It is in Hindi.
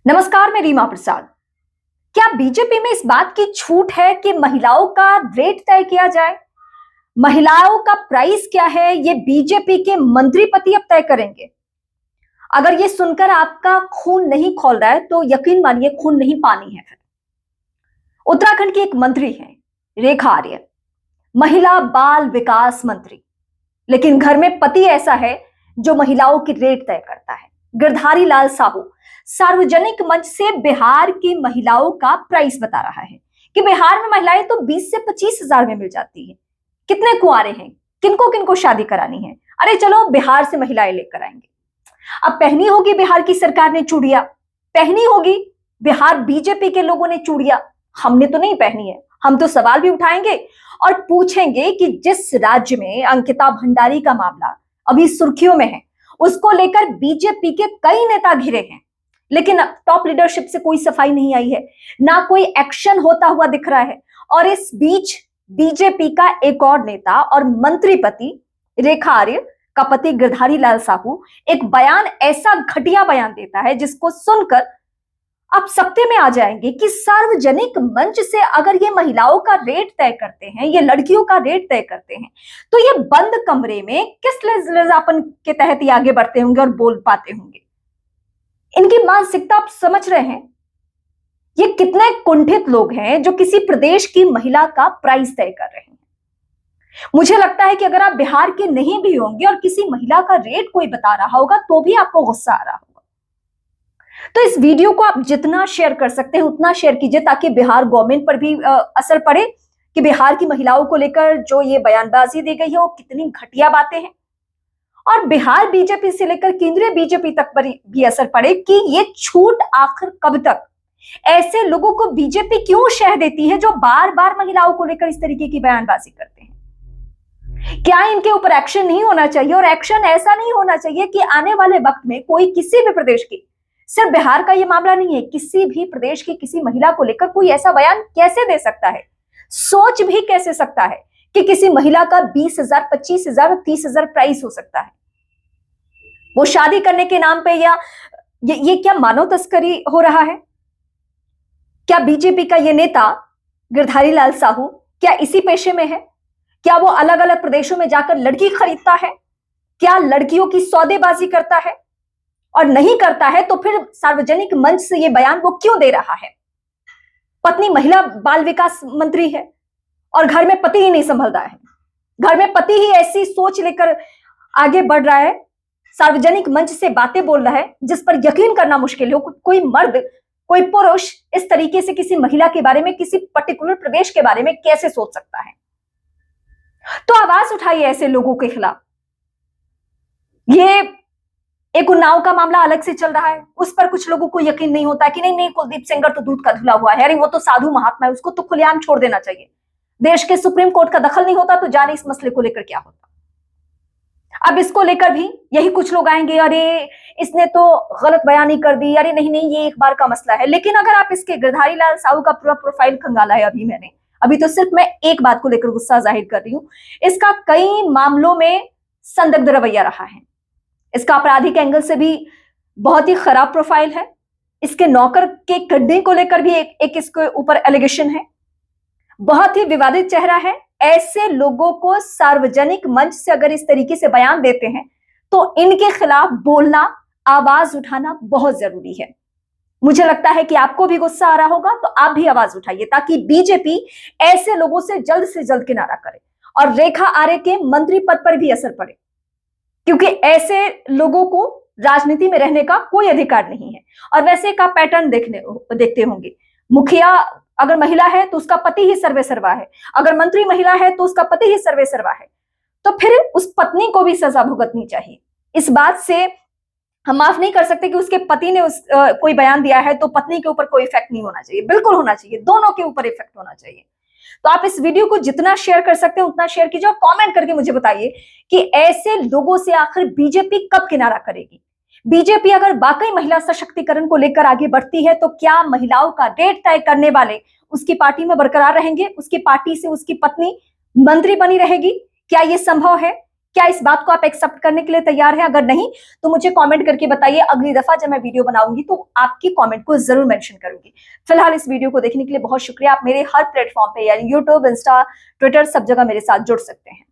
नमस्कार, मैं रीमा प्रसाद। क्या बीजेपी में इस बात की छूट है कि महिलाओं का रेट तय किया जाए? महिलाओं का प्राइस क्या है, ये बीजेपी के मंत्री पति अब तय करेंगे। अगर ये सुनकर आपका खून नहीं खौल रहा है तो यकीन मानिए खून नहीं पानी है। फिर उत्तराखंड की एक मंत्री है, रेखा आर्य, महिला बाल विकास मंत्री, लेकिन घर में पति ऐसा है जो महिलाओं की रेट तय करता है। गिरधारी लाल साहू सार्वजनिक मंच से बिहार की महिलाओं का प्राइस बता रहा है कि बिहार में महिलाएं तो 20 से 25 हजार में मिल जाती है। कितने कुंवारे हैं, किनको किनको शादी करानी है, अरे चलो बिहार से महिलाएं लेकर आएंगे। अब पहनी होगी बिहार की सरकार ने चूड़ियां, पहनी होगी बिहार बीजेपी के लोगों ने चूड़ियां, हमने तो नहीं पहनी है। हम तो सवाल भी उठाएंगे और पूछेंगे कि जिस राज्य में अंकिता भंडारी का मामला अभी सुर्खियों में है, उसको लेकर बीजेपी के कई नेता घिरे हैं, लेकिन टॉप लीडरशिप से कोई सफाई नहीं आई है, ना कोई एक्शन होता हुआ दिख रहा है। और इस बीच बीजेपी का एक और नेता और मंत्री पति रेखा आर्य का पति गिरधारी लाल साहू एक बयान, ऐसा घटिया बयान देता है जिसको सुनकर आप सकते में आ जाएंगे कि सार्वजनिक मंच से अगर ये महिलाओं का रेट तय करते हैं, ये लड़कियों का रेट तय करते हैं, तो ये बंद कमरे में किस लजापन के तहत ये आगे बढ़ते होंगे और बोल पाते होंगे। इनकी मानसिकता आप समझ रहे हैं? ये कितने कुंठित लोग हैं जो किसी प्रदेश की महिला का प्राइस तय कर रहे हैं। मुझे लगता है कि अगर आप बिहार के नहीं भी होंगे और किसी महिला का रेट कोई बता रहा होगा तो भी आपको गुस्सा आ रहा होगा। तो इस वीडियो को आप जितना शेयर कर सकते हैं उतना शेयर कीजिए, ताकि बिहार गवर्नमेंट पर भी असर पड़े कि बिहार की महिलाओं को लेकर जो ये बयानबाजी दी गई है वो कितनी घटिया बातें हैं, और बिहार बीजेपी से लेकर केंद्रीय बीजेपी तक पर भी असर पड़े कि ये छूट आखिर कब तक। ऐसे लोगों को बीजेपी क्यों शह देती है जो बार बार महिलाओं को लेकर इस तरीके की बयानबाजी करते हैं? क्या इनके ऊपर एक्शन नहीं होना चाहिए? और एक्शन ऐसा नहीं होना चाहिए कि आने वाले वक्त में कोई किसी भी प्रदेश की, सिर्फ बिहार का ये मामला नहीं है, किसी भी प्रदेश की किसी महिला को लेकर कोई ऐसा बयान कैसे दे सकता है, सोच भी कैसे सकता है कि किसी महिला का 20,000, 25,000 और 30,000 प्राइस हो सकता है? वो शादी करने के नाम पे, या ये क्या मानव तस्करी हो रहा है? क्या बीजेपी का ये नेता गिरधारी लाल साहू क्या इसी पेशे में है? क्या वो अलग अलग प्रदेशों में जाकर लड़की खरीदता है? क्या लड़कियों की सौदेबाजी करता है? और नहीं करता है तो फिर सार्वजनिक मंच से ये बयान वो क्यों दे रहा है? पत्नी महिला बाल विकास मंत्री है और घर में पति ही नहीं संभल रहा है, घर में पति ही ऐसी सोच लेकर आगे बढ़ रहा है, सार्वजनिक मंच से बातें बोल रहा है जिस पर यकीन करना मुश्किल हो। कोई मर्द, कोई पुरुष इस तरीके से किसी महिला के बारे में, किसी पर्टिकुलर प्रदेश के बारे में कैसे सोच सकता है? तो आवाज उठाइए ऐसे लोगों के खिलाफ। ये एक उन्नाव का मामला अलग से चल रहा है, उस पर कुछ लोगों को यकीन नहीं होता कि नहीं नहीं, कुलदीप सेंगर तो दूध का धुला हुआ है, अरे वो तो साधु महात्मा है, उसको तो खुलेआम छोड़ देना चाहिए। देश के सुप्रीम कोर्ट का दखल नहीं होता तो जाने इस मसले को लेकर क्या होता। अब इसको लेकर भी यही कुछ लोग आएंगे, अरे इसने तो गलत बयानी कर दी, अरे नहीं नहीं ये एक बार का मसला है। लेकिन अगर आप इसके गिरधारी लाल साहू का पूरा प्रोफाइल खंगाला है अभी तो सिर्फ मैं एक बात को लेकर गुस्सा जाहिर कर रही हूं, इसका कई मामलों में संदिग्ध रवैया रहा है। इसका आपराधिक एंगल से भी बहुत ही खराब प्रोफाइल है। इसके नौकर के किडनी को लेकर भी एक इसके ऊपर एलिगेशन है। बहुत ही विवादित चेहरा है। ऐसे लोगों को सार्वजनिक मंच से अगर इस तरीके से बयान देते हैं तो इनके खिलाफ बोलना, आवाज उठाना बहुत जरूरी है। मुझे लगता है कि आपको भी गुस्सा आ रहा होगा तो आप भी आवाज उठाइए ताकि बीजेपी ऐसे लोगों से जल्द किनारा करे और रेखा आर्य के मंत्री पद पर भी असर पड़े, क्योंकि ऐसे लोगों को राजनीति में रहने का कोई अधिकार नहीं है। और वैसे का पैटर्न देखते होंगे, मुखिया अगर महिला है तो उसका पति ही सर्वे सर्वा है, अगर मंत्री महिला है तो उसका पति ही सर्वे सर्वा है, तो फिर उस पत्नी को भी सजा भुगतनी चाहिए। इस बात से हम माफ नहीं कर सकते कि उसके पति ने कोई बयान दिया है तो पत्नी के ऊपर कोई इफेक्ट नहीं होना चाहिए, बिल्कुल होना चाहिए, दोनों के ऊपर इफेक्ट होना चाहिए। तो आप इस वीडियो को जितना शेयर कर सकते हैं उतना शेयर कीजिए और कमेंट करके मुझे बताइए कि ऐसे लोगों से आखिर बीजेपी कब किनारा करेगी। बीजेपी अगर वाकई महिला सशक्तिकरण को लेकर आगे बढ़ती है तो क्या महिलाओं का रेट तय करने वाले उसकी पार्टी में बरकरार रहेंगे? उसकी पार्टी से उसकी पत्नी मंत्री बनी रहेगी? क्या यह संभव है? क्या इस बात को आप एक्सेप्ट करने के लिए तैयार हैं? अगर नहीं तो मुझे कमेंट करके बताइए। अगली दफा जब मैं वीडियो बनाऊंगी तो आपकी कमेंट को जरूर मेंशन करूंगी। फिलहाल इस वीडियो को देखने के लिए बहुत शुक्रिया। आप मेरे हर प्लेटफॉर्म पे यानी यूट्यूब, इंस्टा, ट्विटर सब जगह मेरे साथ जुड़ सकते हैं।